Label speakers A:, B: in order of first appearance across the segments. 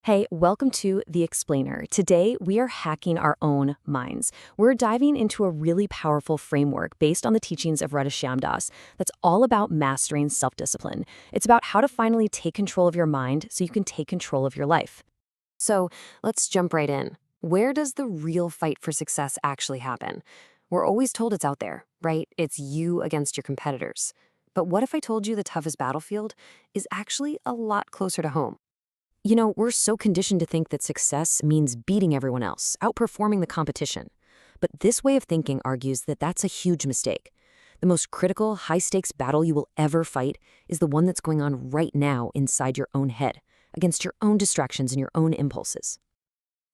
A: Hey, welcome to The Explainer. Today, we are hacking our own minds. We're diving into a really powerful framework based on the teachings of Shyam Das that's all about mastering self-discipline. It's about how to finally take control of your mind so you can take control of your life. So, let's jump right in. Where does the real fight for success actually happen? We're always told it's out there, right? It's you against your competitors. But what if I told you the toughest battlefield is actually a lot closer to home? We're so conditioned to think that success means beating everyone else, outperforming the competition. But this way of thinking argues that that's a huge mistake. The most critical, high-stakes battle you will ever fight is the one that's going on right now inside your own head, against your own distractions and your own impulses.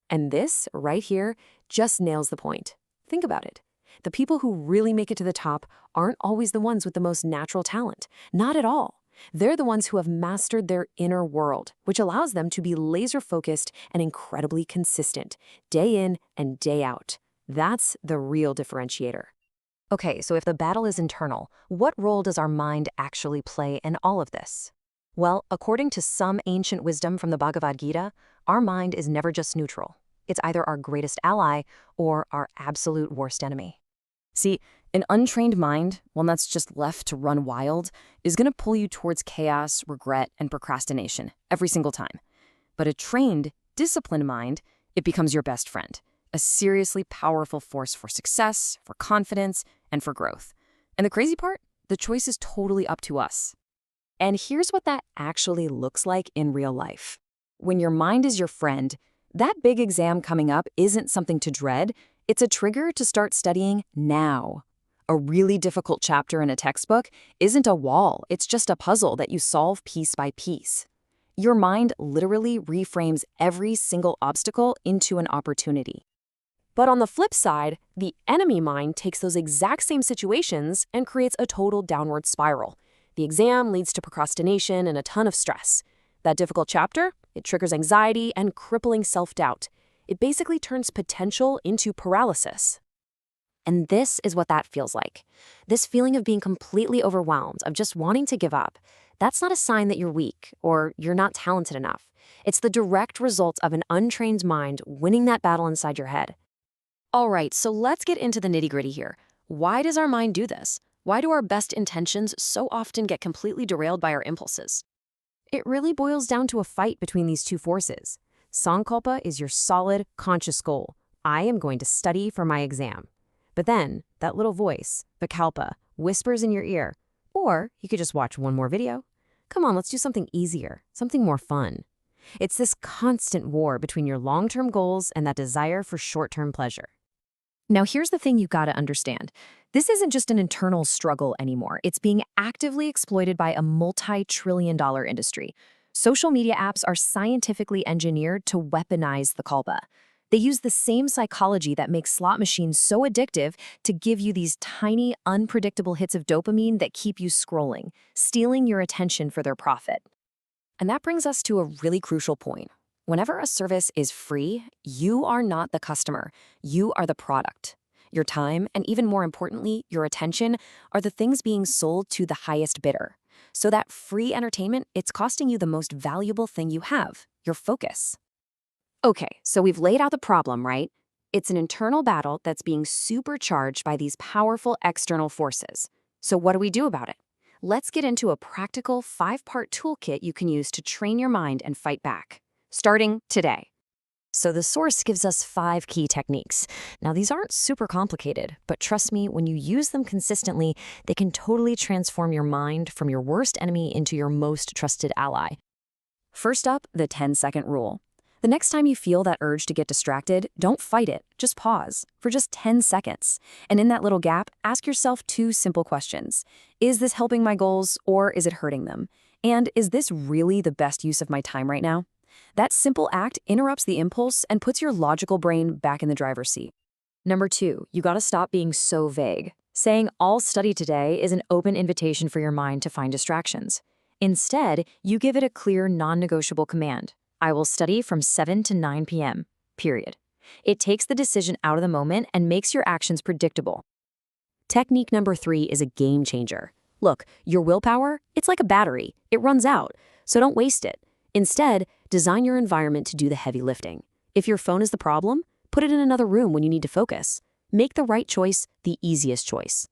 A: And this, right here, just nails the point. Think about it. The people who really make it to the top aren't always the ones with the most natural talent. Not at all. They're the ones who have mastered their inner world, which allows them to be laser-focused and incredibly consistent, day in and day out. That's the real differentiator. Okay, so if the battle is internal, what role does our mind actually play in all of this? Well, according to some ancient wisdom from the Bhagavad Gita, our mind is never just neutral. It's either our greatest ally or our absolute worst enemy. See, an untrained mind, one that's just left to run wild, is going to pull you towards chaos, regret, and procrastination every single time. But a trained, disciplined mind, it becomes your best friend, a seriously powerful force for success, for confidence, and for growth. And the crazy part? The choice is totally up to us. And here's what that actually looks like in real life. When your mind is your friend, that big exam coming up isn't something to dread. It's a trigger to start studying now. A really difficult chapter in a textbook isn't a wall, it's just a puzzle that you solve piece by piece. Your mind literally reframes every single obstacle into an opportunity. But on the flip side, the enemy mind takes those exact same situations and creates a total downward spiral. The exam leads to procrastination and a ton of stress. That difficult chapter, it triggers anxiety and crippling self-doubt. It basically turns potential into paralysis. And this is what that feels like. This feeling of being completely overwhelmed, of just wanting to give up. That's not a sign that you're weak or you're not talented enough. It's the direct result of an untrained mind winning that battle inside your head. All right, so let's get into the nitty-gritty here. Why does our mind do this? Why do our best intentions so often get completely derailed by our impulses? It really boils down to a fight between these two forces. Sankalpa is your solid, conscious goal. I am going to study for my exam. But then, that little voice, Vikalpa, whispers in your ear, or you could just watch one more video. Come on, let's do something easier, something more fun. It's this constant war between your long-term goals and that desire for short-term pleasure. Now, here's the thing you gotta understand. This isn't just an internal struggle anymore. It's being actively exploited by a multi-trillion-dollar industry. Social media apps are scientifically engineered to weaponize the kalpa. They use the same psychology that makes slot machines so addictive to give you these tiny, unpredictable hits of dopamine that keep you scrolling, stealing your attention for their profit. And that brings us to a really crucial point. Whenever a service is free, you are not the customer. You are the product. Your time, and even more importantly, your attention, are the things being sold to the highest bidder. So that free entertainment, it's costing you the most valuable thing you have, your focus. Okay, so we've laid out the problem, right? It's an internal battle that's being supercharged by these powerful external forces. So what do we do about it? Let's get into a practical 5-part toolkit you can use to train your mind and fight back, starting today. So the source gives us 5 key techniques. Now, these aren't super complicated, but trust me, when you use them consistently, they can totally transform your mind from your worst enemy into your most trusted ally. First up, the 10-second rule. The next time you feel that urge to get distracted, don't fight it. Just pause for just 10 seconds. And in that little gap, ask yourself 2 simple questions. Is this helping my goals or is it hurting them? And is this really the best use of my time right now? That simple act interrupts the impulse and puts your logical brain back in the driver's seat. Number 2, you gotta stop being so vague. Saying "I'll study today" is an open invitation for your mind to find distractions. Instead, you give it a clear, non-negotiable command. I will study from 7 to 9 p.m., period. It takes the decision out of the moment and makes your actions predictable. Technique number 3 is a game changer. Look, your willpower, it's like a battery. It runs out, so don't waste it. Instead, design your environment to do the heavy lifting. If your phone is the problem, put it in another room when you need to focus. Make the right choice the easiest choice.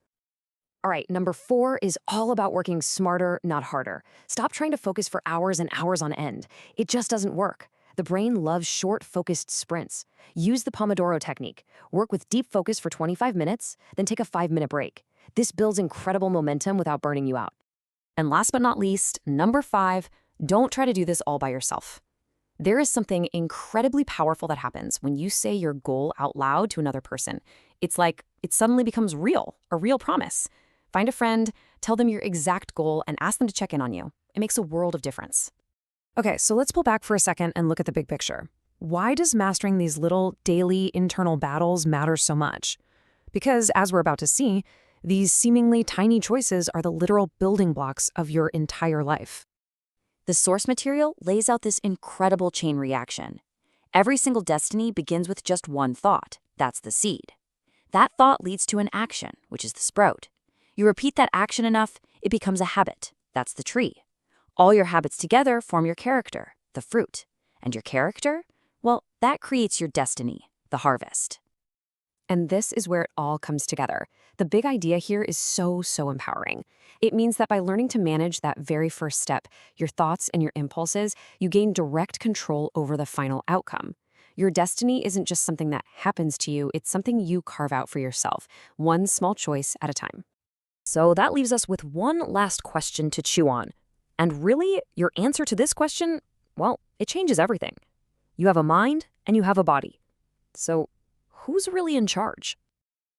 A: All right, number 4 is all about working smarter, not harder. Stop trying to focus for hours and hours on end. It just doesn't work. The brain loves short, focused sprints. Use the Pomodoro technique. Work with deep focus for 25 minutes, then take a 5-minute break. This builds incredible momentum without burning you out. And last but not least, number 5, don't try to do this all by yourself. There is something incredibly powerful that happens when you say your goal out loud to another person. It's like it suddenly becomes real, a real promise. Find a friend, tell them your exact goal, and ask them to check in on you. It makes a world of difference. Okay, so let's pull back for a second and look at the big picture. Why does mastering these little daily internal battles matter so much? Because, as we're about to see, these seemingly tiny choices are the literal building blocks of your entire life.
B: The source material lays out this incredible chain reaction. Every single destiny begins with just one thought. That's the seed. That thought leads to an action, which is the sprout. You repeat that action enough, it becomes a habit. That's the tree. All your habits together form your character, the fruit. And your character? Well, that creates your destiny, the harvest.
A: And this is where it all comes together. The big idea here is so empowering. It means that by learning to manage that very first step, your thoughts and your impulses, you gain direct control over the final outcome. Your destiny isn't just something that happens to you, it's something you carve out for yourself, one small choice at a time. So that leaves us with one last question to chew on. And really, your answer to this question, well, it changes everything. You have a mind and you have a body. So who's really in charge?